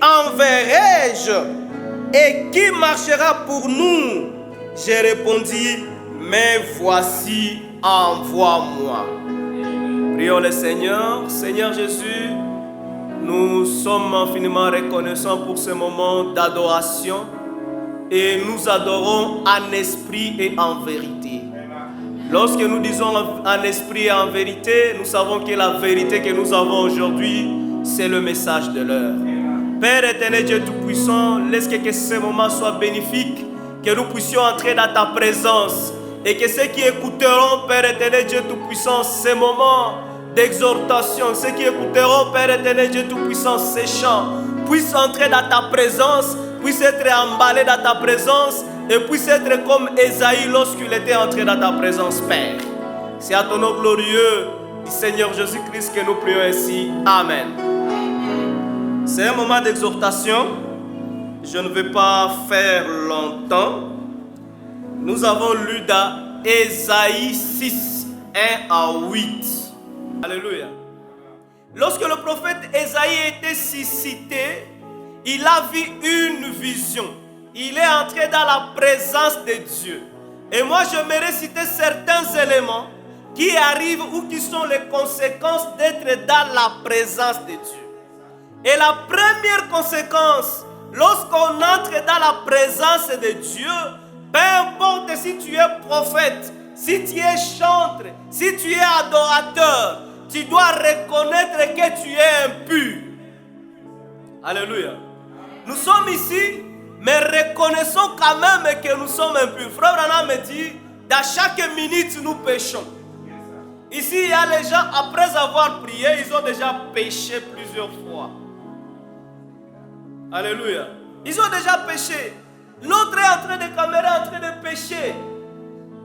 enverrai-je et qui marchera pour nous? J'ai répondu, mais voici, envoie-moi. Prions le Seigneur. Seigneur Jésus, nous sommes infiniment reconnaissants pour ce moment d'adoration et nous adorons en esprit et en vérité. Lorsque nous disons en esprit et en vérité, nous savons que la vérité que nous avons aujourd'hui, c'est le message de l'heure. Père éternel, Dieu Tout-Puissant, laisse que ce moment soit bénéfique, que nous puissions entrer dans ta présence et que ceux qui écouteront, Père éternel, Dieu Tout-Puissant, ces moments d'exhortation, ceux qui écouteront, Père éternel, Dieu Tout-Puissant, ces chants, puissent entrer dans ta présence, puissent être emballés dans ta présence et puissent être comme Ésaïe lorsqu'il était entré dans ta présence, Père. C'est à ton nom glorieux du Seigneur Jésus-Christ que nous prions ainsi. Amen. C'est un moment d'exhortation. Je ne vais pas faire longtemps. Nous avons lu dans Ésaïe 6, 1 à 8. Alléluia. Lorsque le prophète Ésaïe était suscité, il a vu une vision. Il est entré dans la présence de Dieu. Et moi, j'aimerais citer certains éléments qui arrivent ou qui sont les conséquences d'être dans la présence de Dieu. Et la première conséquence, lorsqu'on entre dans la présence de Dieu, peu importe si tu es prophète, si tu es chantre, si tu es adorateur, tu dois reconnaître que tu es impur. Alléluia. Nous sommes ici, mais reconnaissons quand même que nous sommes impurs. Frère Branham me dit, dans chaque minute nous péchons. Ici, il y a les gens, après avoir prié, ils ont déjà péché plusieurs fois. Alléluia. Ils ont déjà péché. L'autre est en train de caméra, en train de pécher.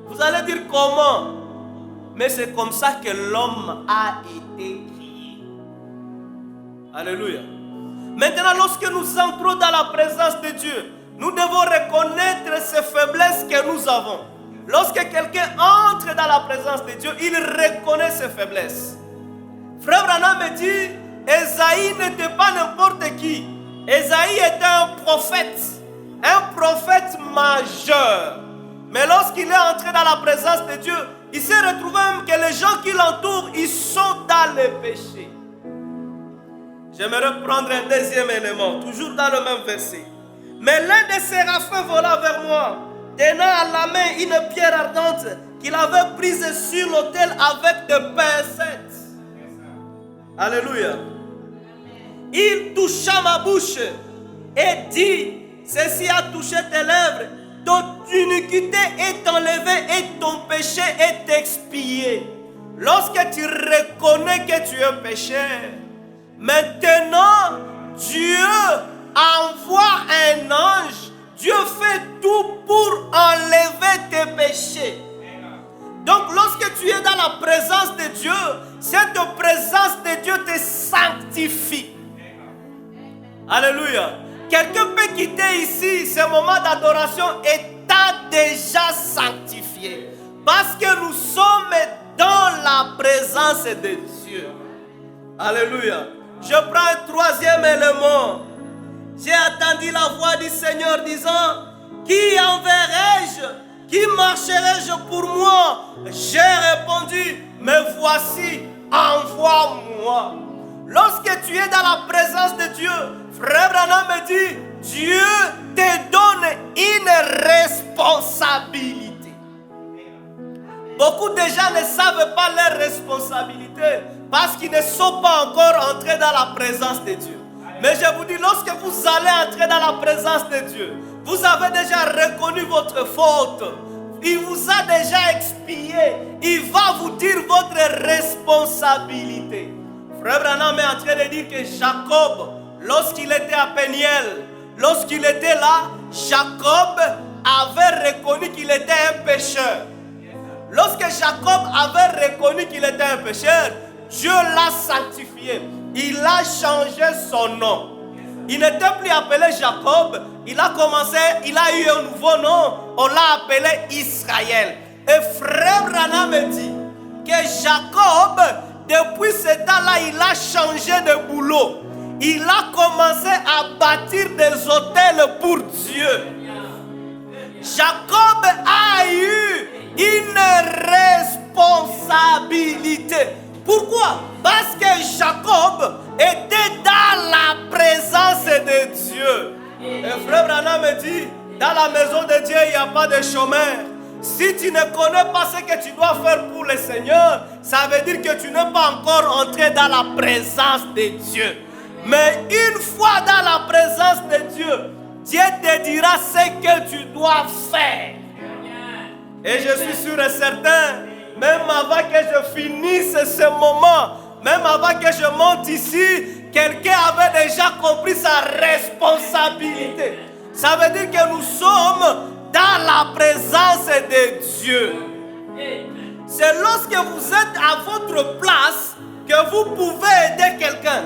Vous allez dire comment? Mais c'est comme ça que l'homme a été créé. Alléluia. Maintenant, lorsque nous entrons dans la présence de Dieu, nous devons reconnaître ces faiblesses que nous avons. Lorsque quelqu'un entre dans la présence de Dieu, il reconnaît ses faiblesses. Frère Branham me dit, Ésaïe n'était pas n'importe qui. Ésaïe était un prophète majeur. Mais lorsqu'il est entré dans la présence de Dieu, il s'est retrouvé même que les gens qui l'entourent, ils sont dans le péché. J'aimerais prendre un deuxième élément, toujours dans le même verset. Mais l'un des séraphins vola vers moi, tenant à la main une pierre ardente qu'il avait prise sur l'autel avec des pincettes. Alléluia. Il toucha ma bouche et dit, ceci a touché tes lèvres, ton iniquité est enlevée et ton péché est expié. Lorsque tu reconnais que tu es pécheur, maintenant Dieu envoie un ange. Dieu fait tout pour enlever tes péchés. Donc lorsque tu es dans la présence de Dieu, cette présence de Dieu te sanctifie. Alléluia. Quelqu'un peut quitter ici ce moment d'adoration étant déjà sanctifié. Parce que nous sommes dans la présence de Dieu. Alléluia. Je prends un troisième élément. J'ai entendu la voix du Seigneur disant, qui enverrai-je? Qui marcherai-je pour moi? J'ai répondu, me voici, envoie-moi. Lorsque tu es dans la présence de Dieu, Frère Branham me dit, Dieu te donne une responsabilité. Beaucoup de gens ne savent pas leurs responsabilités parce qu'ils ne sont pas encore entrés dans la présence de Dieu. Mais je vous dis, lorsque vous allez entrer dans la présence de Dieu, vous avez déjà reconnu votre faute. Il vous a déjà expié. Il va vous dire votre responsabilité. Frère Branham est en train de dire que Jacob, lorsqu'il était à Péniel, lorsqu'il était là, Jacob avait reconnu qu'il était un pécheur. Lorsque Jacob avait reconnu qu'il était un pécheur, Dieu l'a sanctifié. Il a changé son nom. Il n'était plus appelé Jacob. Il a eu un nouveau nom. On l'a appelé Israël. Et Frère Branham me dit que Jacob, depuis ce temps-là, il a changé de boulot. Il a commencé à à bâtir des autels pour Dieu. Jacob a eu une responsabilité. Pourquoi? Parce que Jacob était dans la présence de Dieu. Et frère Branham me dit, dans la maison de Dieu, il n'y a pas de chômeur. Si tu ne connais pas ce que tu dois faire pour le Seigneur, ça veut dire que tu n'es pas encore entré dans la présence de Dieu. Mais une fois dans la présence de Dieu, Dieu te dira ce que tu dois faire. Et je suis sûr et certain, même avant que je finisse ce moment, même avant que je monte ici, quelqu'un avait déjà compris sa responsabilité. Ça veut dire que nous sommes dans la présence de Dieu. C'est lorsque vous êtes à votre place que vous pouvez aider quelqu'un.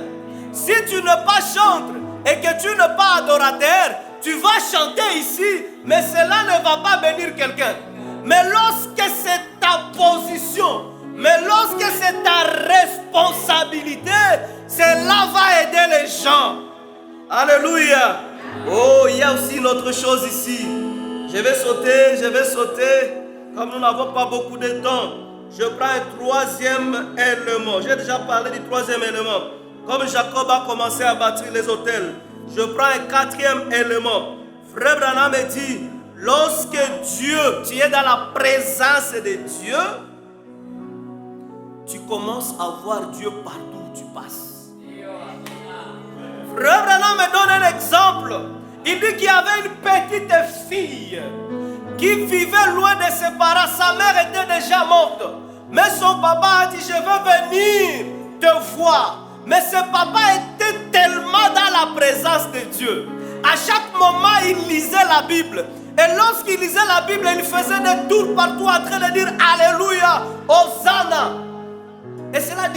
Si tu n'es pas chantre et que tu n'es pas adorateur, tu vas chanter ici, mais cela ne va pas bénir quelqu'un. Mais lorsque c'est ta position, mais lorsque c'est ta responsabilité, cela va aider les gens. Alléluia. Oh, il y a aussi une autre chose ici. Je vais sauter. Comme nous n'avons pas beaucoup de temps, je prends un troisième élément. J'ai déjà parlé du troisième élément. Comme Jacob a commencé à bâtir les autels, je prends un quatrième élément. Frère Branham me dit, lorsque Dieu, tu es dans la présence de Dieu, tu commences à voir Dieu partout où tu passes. Frère Branham me donne un exemple. Il dit qu'il y avait une petite fille qui vivait loin de ses parents. Sa mère était déjà morte. Mais son papa a dit, je veux venir te voir. Mais ce papa était tellement dans la présence de Dieu. À chaque moment, il lisait la Bible. Et lorsqu'il lisait la Bible, il faisait des tours partout en train de dire Alléluia, Hosanna. Et cela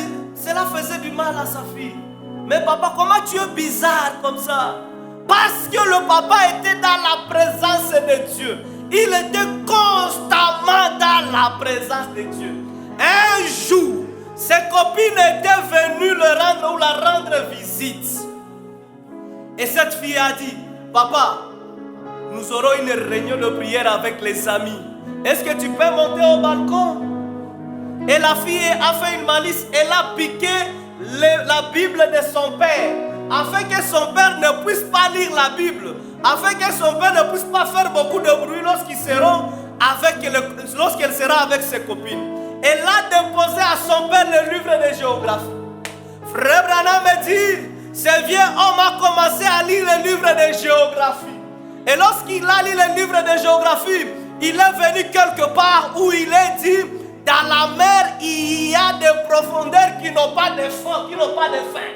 faisait du mal à sa fille. Mais papa, comment tu es bizarre comme ça? Parce que le papa était dans la présence de Dieu. Il était constamment dans la présence de Dieu. Un jour, ses copines étaient venues le rendre ou la rendre visite. Et cette fille a dit, papa, nous aurons une réunion de prière avec les amis. Est-ce que tu peux monter au balcon? Et la fille a fait une malice. Elle a piqué la Bible de son père, afin que son père ne puisse pas lire la Bible, afin que son père ne puisse pas faire beaucoup de bruit lorsqu'elle sera avec ses copines. Elle a déposé à son père le livre de géographie. Frère Branham me dit, ce vieux homme a commencé à lire le livre de géographie. Et lorsqu'il a lu le livre de géographie, il est venu quelque part où il est dit, dans la mer, il y a des profondeurs qui n'ont pas de fond, qui n'ont pas de fin.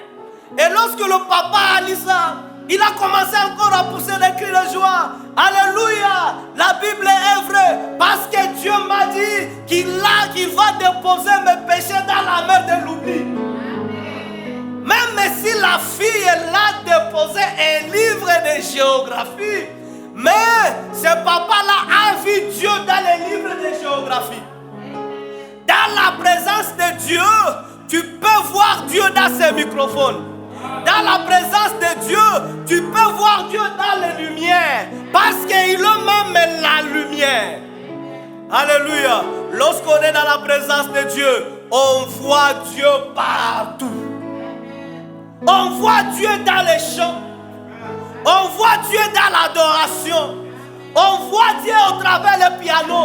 Et lorsque le papa a lu ça, il a commencé encore à pousser des cris de joie. Alléluia, la Bible est vraie, parce que Dieu m'a dit qu'il va déposer mes péchés dans la mer de l'oubli. Même si la fille elle a déposé un livre de géographie, mais ce papa-là a vu Dieu dans les livres de géographie. Dans la présence de Dieu, tu peux voir Dieu dans ses microphones. Dans la présence de Dieu, tu peux voir Dieu dans les lumières. Parce qu'il est même la lumière. Alléluia. Lorsqu'on est dans la présence de Dieu, on voit Dieu partout. On voit Dieu dans les chants. On voit Dieu dans l'adoration. On voit Dieu au travers le piano.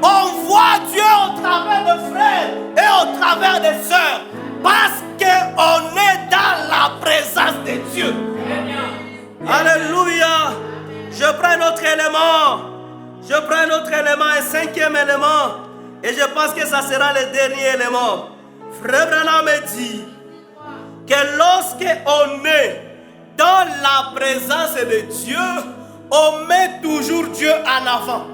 On voit Dieu au travers de frères et au travers des sœurs. Parce qu'on est dans la présence de Dieu. Alléluia. Je prends un autre élément. Un cinquième élément. Et je pense que ça sera le dernier élément. Frère Branham me dit que lorsqu'on est dans la présence de Dieu, on met toujours Dieu en avant.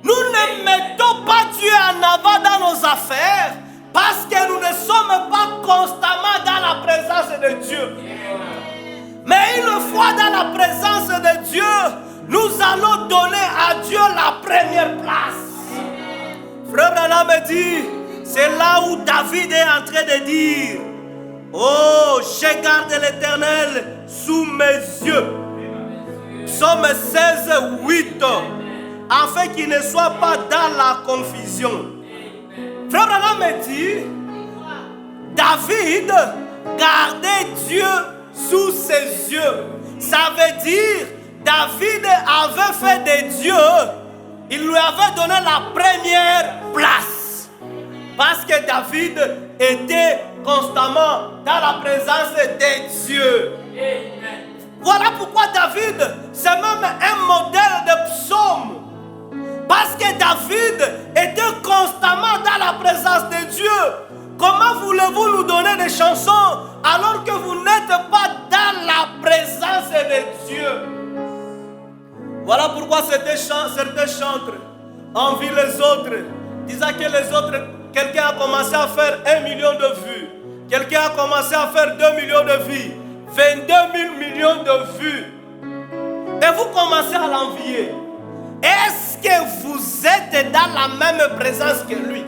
Nous ne mettons pas Dieu en avant dans nos affaires parce que nous ne sommes pas constamment dans la présence de Dieu. Mais une fois dans la présence de Dieu, nous allons donner à Dieu la première place. Frère Branham me dit, c'est là où David est en train de dire, Oh, j'ai gardé l'Éternel sous mes yeux. Psaume 16, 8. Afin qu'il ne soit pas dans la confusion. Frère Branham me dit, David gardait Dieu sous ses yeux. Ça veut dire, David avait fait de Dieu, il lui avait donné la première place. Parce que David était constamment dans la présence de Dieu. Voilà pourquoi David, c'est même un modèle de psaume. Parce que David était constamment dans la présence de Dieu. Comment voulez-vous nous donner des chansons alors que vous n'êtes pas dans la présence de Dieu? Voilà pourquoi certains chantres envient les autres, disant que les autres, quelqu'un a commencé à faire 1 million de vues, quelqu'un a commencé à faire 2 millions de vues, 22 000 millions de vues. Et vous commencez à l'envier. Est-ce que vous êtes dans la même présence que lui?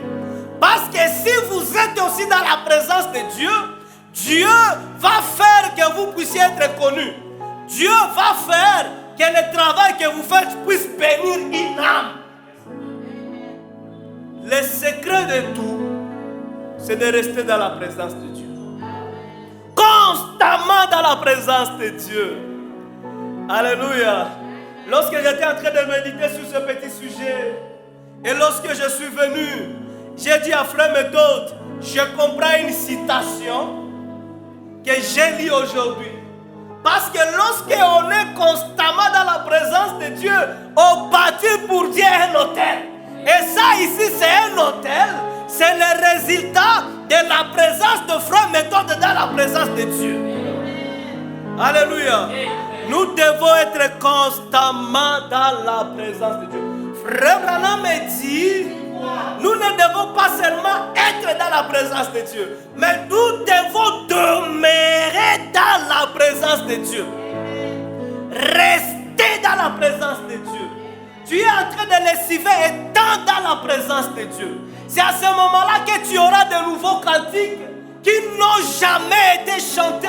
Parce que si vous êtes aussi dans la présence de Dieu, Dieu va faire que vous puissiez être connu. Dieu va faire que le travail que vous faites puisse bénir une âme. Le secret de tout, c'est de rester dans la présence de Dieu. Constamment dans la présence de Dieu. Alléluia. Lorsque j'étais en train de méditer sur ce petit sujet, et lorsque je suis venu, j'ai dit à Frère Méthode, je comprends une citation que j'ai lue aujourd'hui. Parce que lorsqu'on est constamment dans la présence de Dieu, on bâtit pour Dieu un hôtel. Et ça ici, c'est un hôtel. C'est le résultat de la présence de Frère Méthode dans la présence de Dieu. Alléluia. Nous devons être constamment dans la présence de Dieu. Frère Branham me dit, nous ne devons pas seulement être dans la présence de Dieu, mais nous devons demeurer dans la présence de Dieu. Rester dans la présence de Dieu. Tu es en train de lessiver étant dans la présence de Dieu. C'est à ce moment-là que tu auras de nouveaux cantiques qui n'ont jamais été chantés,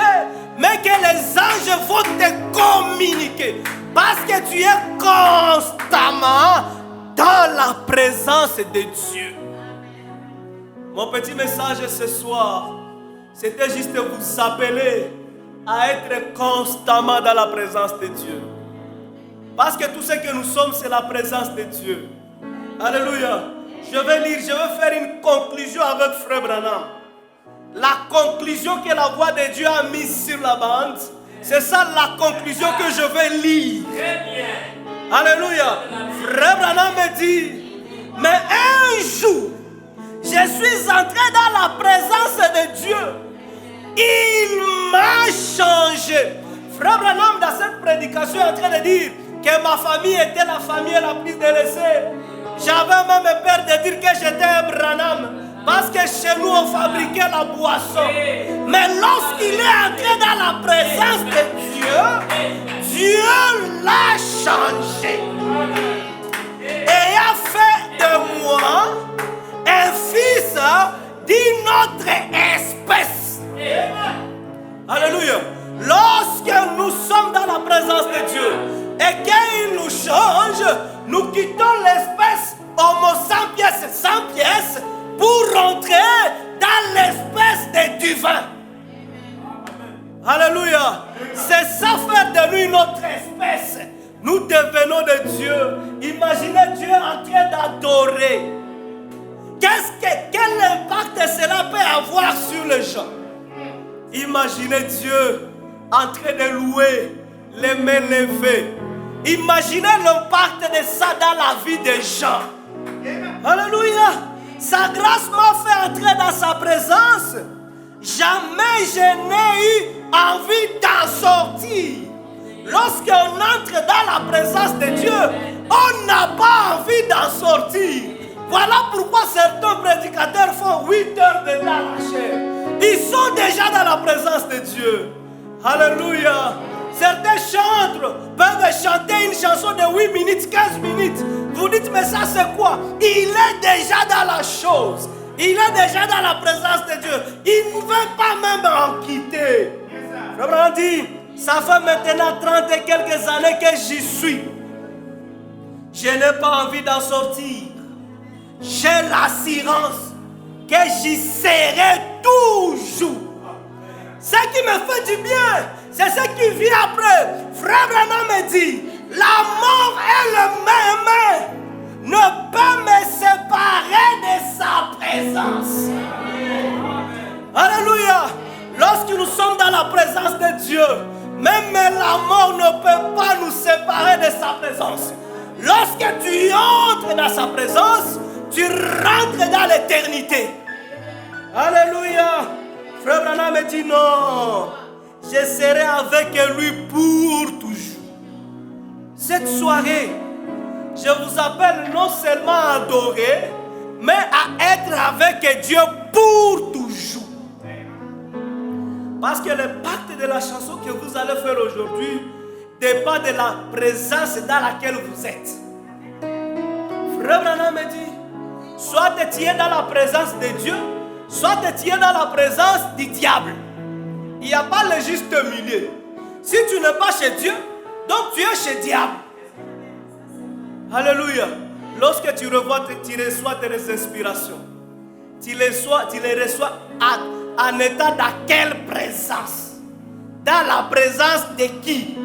mais que les anges vont te communiquer. Parce que tu es constamment dans la présence de Dieu. Mon petit message ce soir, c'était juste de vous appeler à être constamment dans la présence de Dieu. Parce que tout ce que nous sommes, c'est la présence de Dieu. Alléluia. Je vais faire une conclusion avec Frère Branham. La conclusion que la voix de Dieu a mise sur la bande, c'est ça la conclusion que je vais lire. Alléluia. Frère Branham me dit, mais un jour, je suis entré dans la présence de Dieu. Il m'a changé. Frère Branham, dans cette prédication, est en train de dire que ma famille était la famille la plus délaissée. J'avais même peur de dire que j'étais un Branham. Parce que chez nous, on fabriquait la boisson. Mais lorsqu'il est entré dans la présence de Dieu, Dieu l'a changé. Et a fait de moi un fils d'une autre espèce. Alléluia. Lorsque nous sommes dans la présence de Dieu et qu'il nous change, nous quittons l'espèce homo sapiens sans pièces pour rentrer dans l'espèce de divin. Alléluia. C'est ça faire de nous une autre espèce. Nous devenons de Dieu. Imaginez Dieu en train d'adorer. Quel impact cela peut avoir sur les gens? Imaginez Dieu en train de louer, les mains levées. Imaginez l'impact de ça dans la vie des gens. Alléluia. Sa grâce m'a fait entrer dans sa présence. Jamais je n'ai eu envie d'en sortir. Lorsqu'on entre dans la présence de Dieu, on n'a pas envie d'en sortir. Voilà pourquoi certains prédicateurs font 8 heures de dans la chair. Ils sont déjà dans la présence de Dieu. Alléluia. Certains chantres peuvent chanter une chanson de 8 minutes, 15 minutes. Vous dites, mais ça c'est quoi? Il est déjà dans la chose. Il est déjà dans la présence de Dieu. Il ne veut pas même en quitter. Frère Branham dit, ça fait maintenant 30 et quelques années que j'y suis. Je n'ai pas envie d'en sortir. J'ai l'assurance que j'y serai toujours. Ce qui me fait du bien, c'est ce qui vient après. Frère Branham me dit, la mort elle-même ne peut me séparer de sa présence. Alléluia. Lorsque nous sommes dans la présence de Dieu, même la mort ne peut pas nous séparer de sa présence. Lorsque tu entres dans sa présence, tu rentres dans l'éternité. Alléluia. Frère Branham me dit non, je serai avec lui pour toujours. Cette soirée, je vous appelle non seulement à adorer, mais à être avec Dieu pour toujours. Parce que le pacte de la chanson que vous allez faire aujourd'hui dépend de la présence dans laquelle vous êtes. Frère Branham me dit, soit tu es dans la présence de Dieu, soit tu es dans la présence du diable. Il n'y a pas le juste milieu. Si tu n'es pas chez Dieu, donc tu es chez le diable. Alléluia. Lorsque tu reçois tes inspirations, tu les reçois en état dans quelle présence? Dans la présence de qui?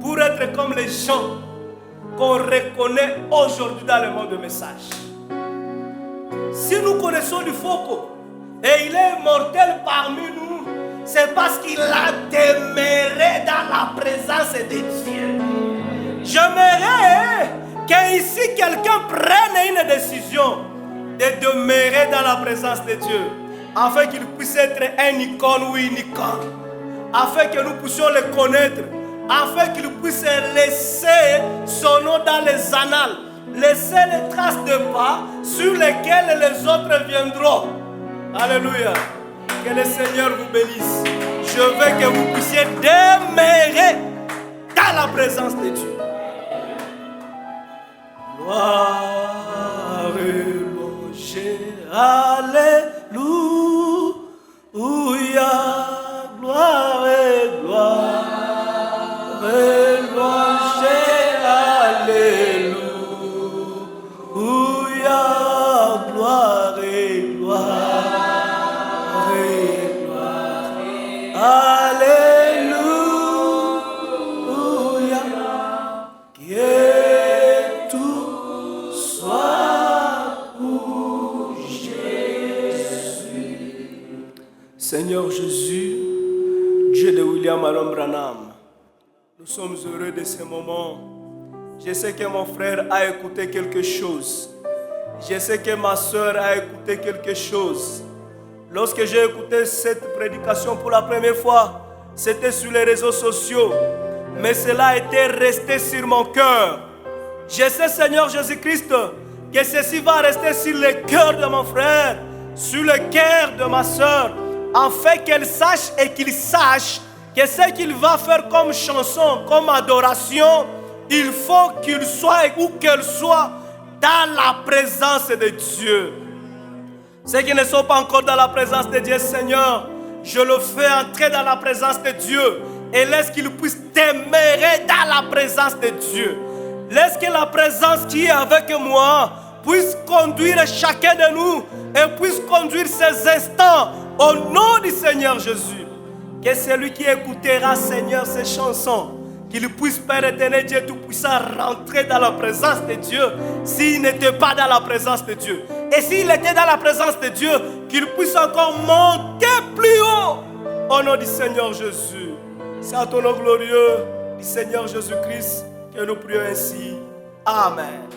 Pour être comme les gens qu'on reconnaît aujourd'hui dans le monde de message. Si nous connaissons du Foko et il est immortel parmi nous, c'est parce qu'il a demeuré dans la présence de Dieu. J'aimerais qu'ici quelqu'un prenne une décision de demeurer dans la présence de Dieu, afin qu'il puisse être un icône ou une icône, afin que nous puissions le connaître, afin qu'il puisse laisser son nom dans les annales, laisser les traces de pas sur lesquelles les autres viendront. Alléluia. Que le Seigneur vous bénisse. Je veux que vous puissiez demeurer dans la présence de Dieu. Gloire et louange, alléluia, gloire et gloire et louange, alléluia, gloire et gloire et gloire, alléluia, que tout soit pour Jésus. Seigneur Jésus, Dieu de William Allen Branham, nous sommes heureux de ce moment. Je sais que mon frère a écouté quelque chose. Je sais que ma soeur a écouté quelque chose. Lorsque j'ai écouté cette prédication pour la première fois, c'était sur les réseaux sociaux. Mais cela a été resté sur mon cœur. Je sais, Seigneur Jésus-Christ, que ceci va rester sur le cœur de mon frère, sur le cœur de ma soeur, afin qu'elle sache et qu'il sache que ce qu'il va faire comme chanson, comme adoration, il faut qu'il soit ou qu'elle soit dans la présence de Dieu. Ceux qui ne sont pas encore dans la présence de Dieu, Seigneur, je le fais entrer dans la présence de Dieu et laisse qu'il puisse demeurer dans la présence de Dieu. Laisse que la présence qui est avec moi puisse conduire chacun de nous et puisse conduire ces instants au nom du Seigneur Jésus. Que celui qui écoutera, Seigneur, ces chansons, qu'il puisse, Père éternel, Dieu Tout-Puissant, rentrer dans la présence de Dieu s'il n'était pas dans la présence de Dieu. Et s'il était dans la présence de Dieu, qu'il puisse encore monter plus haut au nom du Seigneur Jésus. C'est à ton nom glorieux du Seigneur Jésus-Christ que nous prions ainsi. Amen.